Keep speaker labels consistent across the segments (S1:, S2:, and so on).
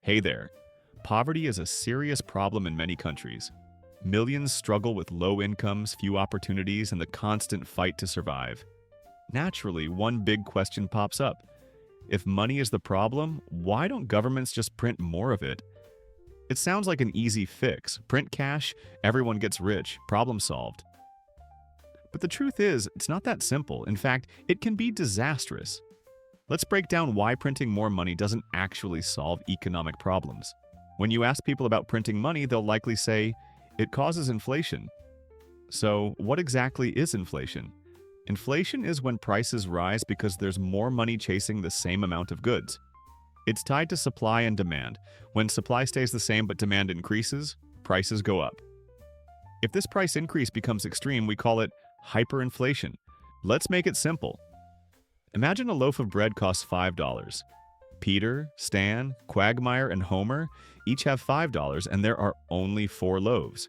S1: Hey there. Poverty is a serious problem in many countries. Millions struggle with low incomes, few opportunities, and the constant fight to survive. Naturally, one big question pops up. If money is the problem, why don't governments just print more of it? It sounds like an easy fix. Print cash, everyone gets rich, problem solved. But the truth is, it's not that simple. In fact, it can be disastrous. Let's break down why printing more money doesn't actually solve economic problems. When you ask people about printing money, they'll likely say, it causes inflation. So, what exactly is inflation? Inflation is when prices rise because there's more money chasing the same amount of goods. It's tied to supply and demand. When supply stays the same but demand increases, prices go up. If this price increase becomes extreme, we call it hyperinflation. Let's make it simple. Imagine a loaf of bread costs $5. Peter, Stan, Quagmire, and Homer each have $5, and there are only 4 loaves.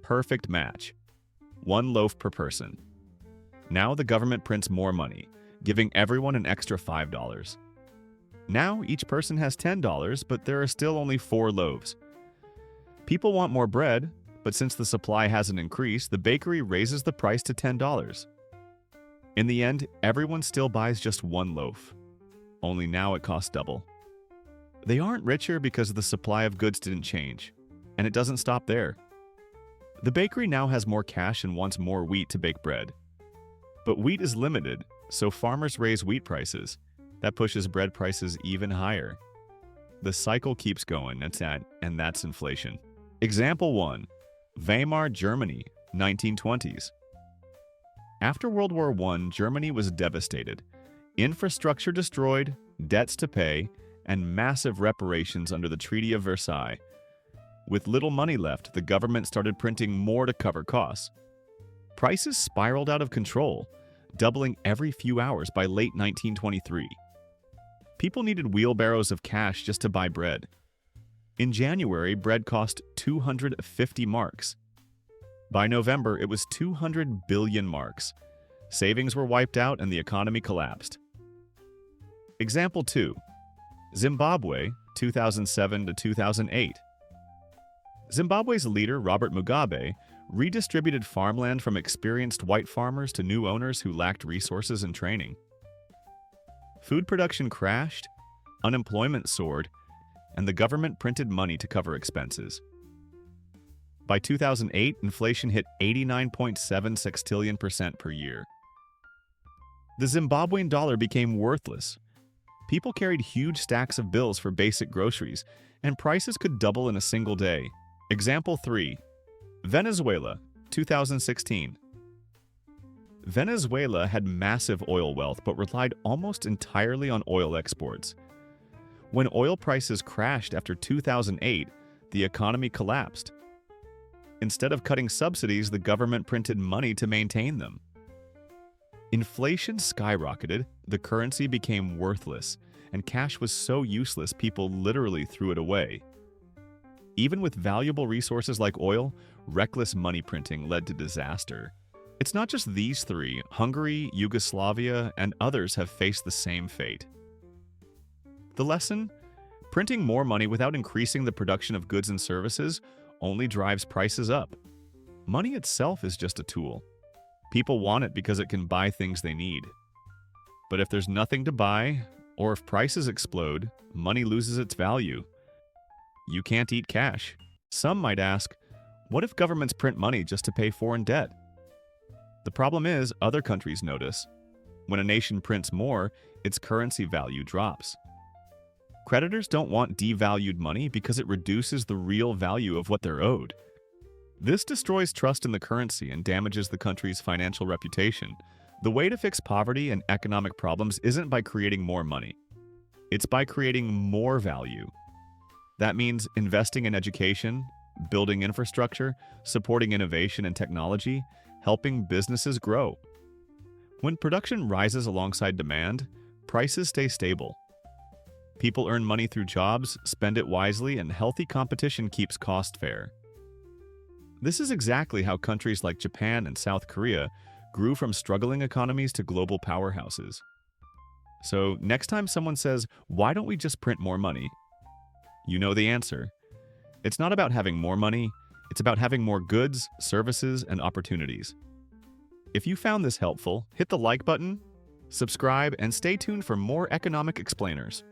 S1: Perfect match. 1 loaf per person. Now the government prints more money, giving everyone an extra $5. Now each person has $10, but there are still only 4 loaves. People want more bread, but since the supply hasn't increased, the bakery raises the price to $10. In the end, everyone still buys just 1 loaf. Only now it costs double. They aren't richer because the supply of goods didn't change. And it doesn't stop there. The bakery now has more cash and wants more wheat to bake bread. But wheat is limited, so farmers raise wheat prices. That pushes bread prices even higher. The cycle keeps going, and that's inflation. Example 1. Weimar Germany, 1920s. After World War I, Germany was devastated. Infrastructure destroyed, debts to pay, and massive reparations under the Treaty of Versailles. With little money left, the government started printing more to cover costs. Prices spiraled out of control, doubling every few hours by late 1923. People needed wheelbarrows of cash just to buy bread. In January, bread cost 250 marks. By November, it was 200 billion marks. Savings were wiped out and the economy collapsed. Example 2. Zimbabwe, 2007 to 2008. Zimbabwe's leader, Robert Mugabe, redistributed farmland from experienced white farmers to new owners who lacked resources and training. Food production crashed, unemployment soared, and the government printed money to cover expenses. By 2008, inflation hit 89.7 sextillion% per year. The Zimbabwean dollar became worthless. People carried huge stacks of bills for basic groceries, and prices could double in a single day. Example 3. Venezuela, 2016. Venezuela had massive oil wealth but relied almost entirely on oil exports. When oil prices crashed after 2008, the economy collapsed. Instead of cutting subsidies, the government printed money to maintain them. Inflation skyrocketed, the currency became worthless, and cash was so useless people literally threw it away. Even with valuable resources like oil, reckless money printing led to disaster. It's not just these 3. Hungary, Yugoslavia, and others have faced the same fate. The lesson? Printing more money without increasing the production of goods and services only drives prices up. Money itself is just a tool. People want it because it can buy things they need. But if there's nothing to buy, or if prices explode, money loses its value. You can't eat cash. Some might ask, what if governments print money just to pay foreign debt? The problem is, other countries notice. When a nation prints more, its currency value drops. Creditors don't want devalued money because it reduces the real value of what they're owed. This destroys trust in the currency and damages the country's financial reputation. The way to fix poverty and economic problems isn't by creating more money. It's by creating more value. That means investing in education, building infrastructure, supporting innovation and technology, helping businesses grow. When production rises alongside demand, prices stay stable. People earn money through jobs, spend it wisely, and healthy competition keeps costs fair. This is exactly how countries like Japan and South Korea grew from struggling economies to global powerhouses. So next time someone says, "Why don't we just print more money?" You know the answer. It's not about having more money, it's about having more goods, services, and opportunities. If you found this helpful, hit the like button, subscribe, and stay tuned for more economic explainers.